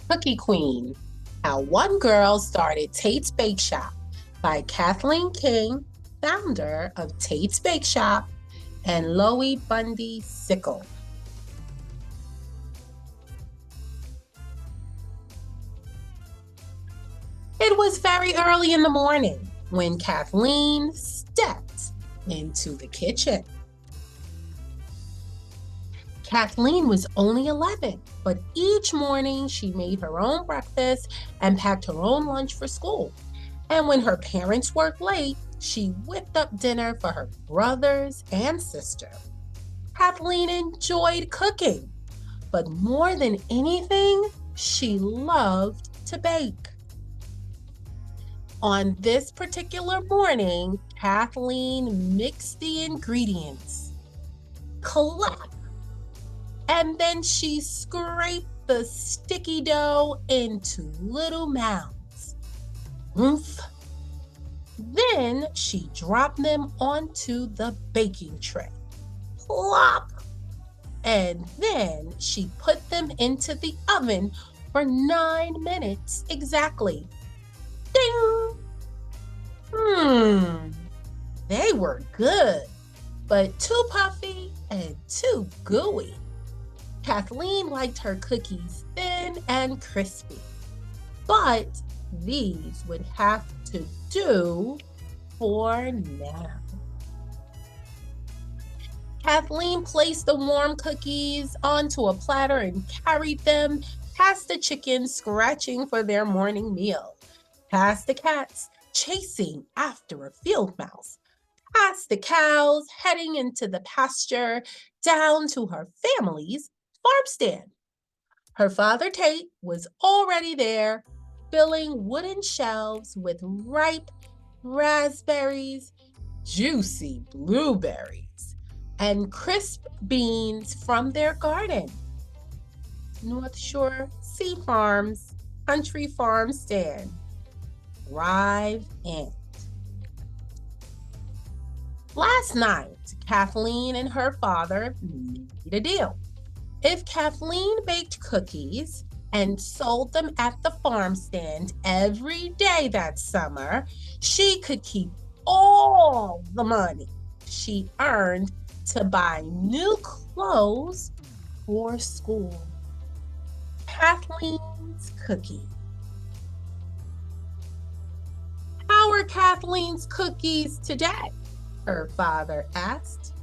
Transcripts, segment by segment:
Cookie Queen: How One Girl Started Tate's Bake Shop by Kathleen King, founder of Tate's Bake Shop, and Loie Bundy Sickle. It was very early in the morning when Kathleen stepped into the kitchen. Kathleen was only 11, but each morning she made her own breakfast and packed her own lunch for school. And when her parents worked late, she whipped up dinner for her brothers and sister. Kathleen enjoyed cooking, but more than anything, she loved to bake. On this particular morning, Kathleen mixed the ingredients, clapped, and then she scraped the sticky dough into little mounds. Oomph. Then she dropped them onto the baking tray. Plop! And then she put them into the oven for 9 minutes exactly. Ding! They were good, but too puffy and too gooey. Kathleen liked her cookies thin and crispy, but these would have to do for now. Kathleen placed the warm cookies onto a platter and carried them past the chickens scratching for their morning meal, past the cats chasing after a field mouse, past the cows heading into the pasture, down to her family's farm stand. Her father, Tate, was already there, filling wooden shelves with ripe raspberries, juicy blueberries, and crisp beans from their garden. North Shore Sea Farms Country Farm Stand. Thrive in. Last night, Kathleen and her father made a deal. If Kathleen baked cookies and sold them at the farm stand every day that summer, she could keep all the money she earned to buy new clothes for school. Kathleen's cookie. How are Kathleen's cookies today? Her father asked.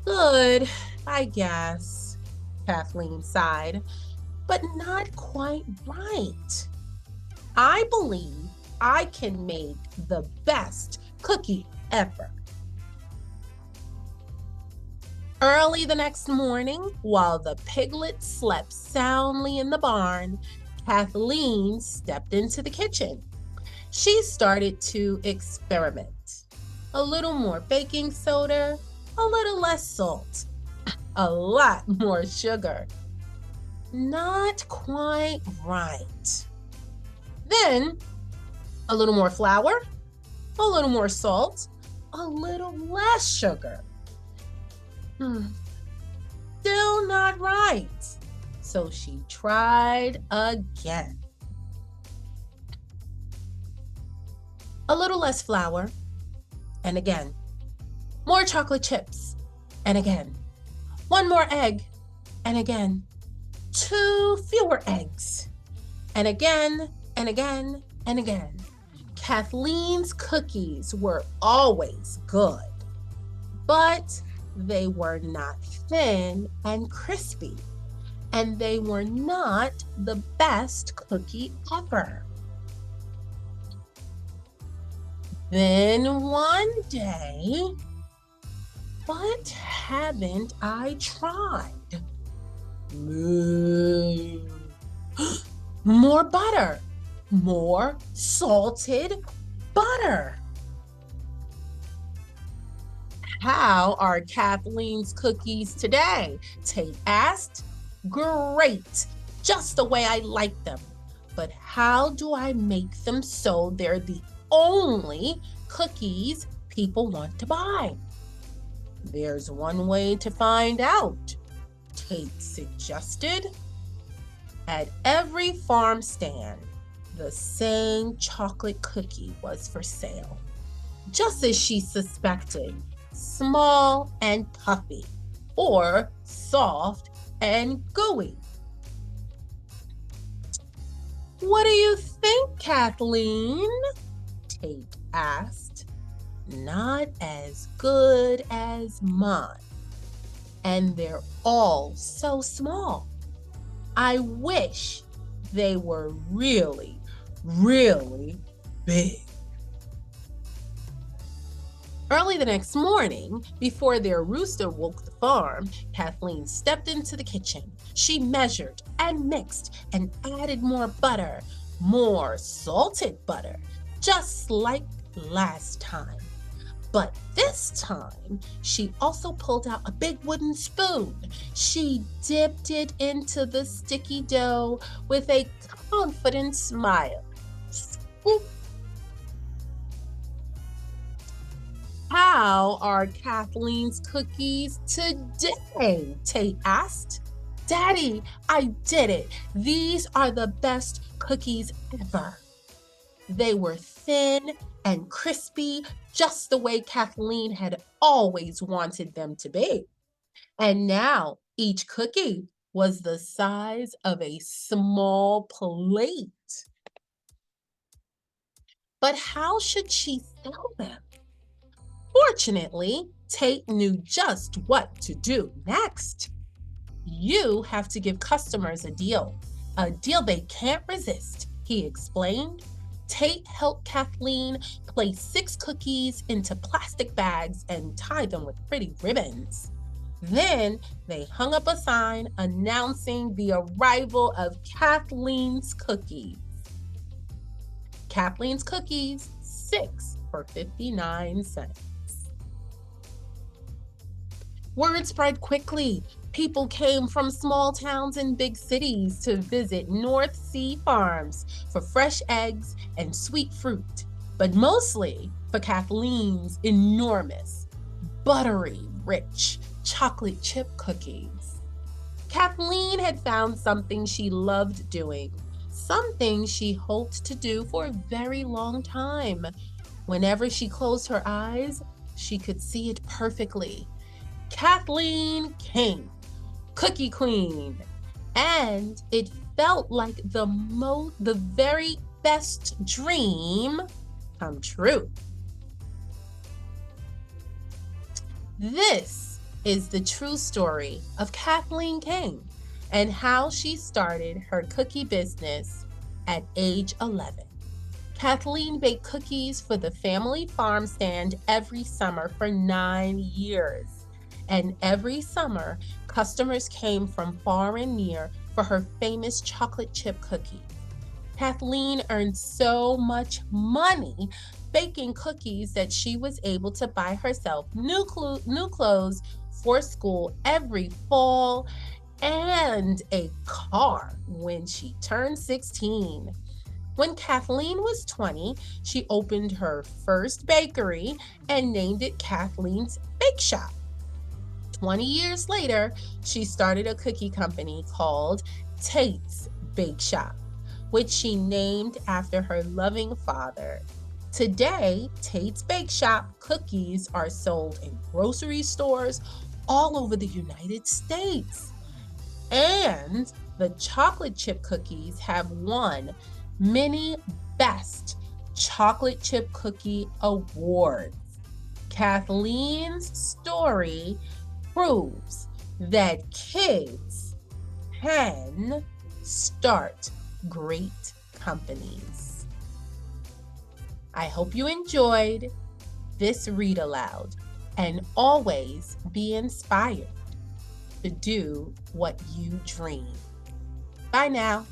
Good, I guess, Kathleen sighed, but not quite right. I believe I can make the best cookie ever. Early the next morning, while the piglets slept soundly in the barn, Kathleen stepped into the kitchen. She started to experiment. A little more baking soda, a little less salt, a lot more sugar. Not quite right. Then, a little more flour, a little more salt, a little less sugar. Still not right. So she tried again. A little less flour, and again. More chocolate chips, and again. One more egg, and again. 2 fewer eggs, and again, and again, and again. Kathleen's cookies were always good, but they were not thin and crispy, and they were not the best cookie ever. Then one day, what haven't I tried? More butter, more salted butter. How are Kathleen's cookies today? Tate asked. Great, just the way I like them. But how do I make them so they're the only cookies people want to buy? There's one way to find out, Tate suggested. At every farm stand, the same chocolate cookie was for sale, just as she suspected, small and puffy, or soft and gooey. What do you think, Kathleen? Tate asked. Not as good as mine. And they're all so small. I wish they were really, really big. Early the next morning, before their rooster woke the farm, Kathleen stepped into the kitchen. She measured and mixed and added more butter, more salted butter, just like last time. But this time, she also pulled out a big wooden spoon. She dipped it into the sticky dough with a confident smile. Scoop. How are Kathleen's cookies today? Tate asked. Daddy, I did it. These are the best cookies ever. They were thin and crispy, just the way Kathleen had always wanted them to be. And now each cookie was the size of a small plate. But how should she sell them? Fortunately, Tate knew just what to do next. You have to give customers a deal they can't resist, he explained. Tate helped Kathleen place 6 cookies into plastic bags and tie them with pretty ribbons. Then they hung up a sign announcing the arrival of Kathleen's cookies. Kathleen's cookies, 6 for 59 cents. Word spread quickly. People came from small towns and big cities to visit North Sea Farms for fresh eggs and sweet fruit, but mostly for Kathleen's enormous, buttery, rich chocolate chip cookies. Kathleen had found something she loved doing, something she hoped to do for a very long time. Whenever she closed her eyes, she could see it perfectly. Kathleen King, Cookie Queen, and it felt like the very best dream come true. This is the true story of Kathleen King and how she started her cookie business at age 11. Kathleen baked cookies for the family farm stand every summer for 9 years. And every summer, customers came from far and near for her famous chocolate chip cookies. Kathleen earned so much money baking cookies that she was able to buy herself new clothes for school every fall and a car when she turned 16. When Kathleen was 20, she opened her first bakery and named it Kathleen's Bake Shop. 20 years later, she started a cookie company called Tate's Bake Shop, which she named after her loving father. Today, Tate's Bake Shop cookies are sold in grocery stores all over the United States. And the chocolate chip cookies have won many Best Chocolate Chip Cookie Awards. Kathleen's story proves that kids can start great companies. I hope you enjoyed this read aloud and always be inspired to do what you dream. Bye now.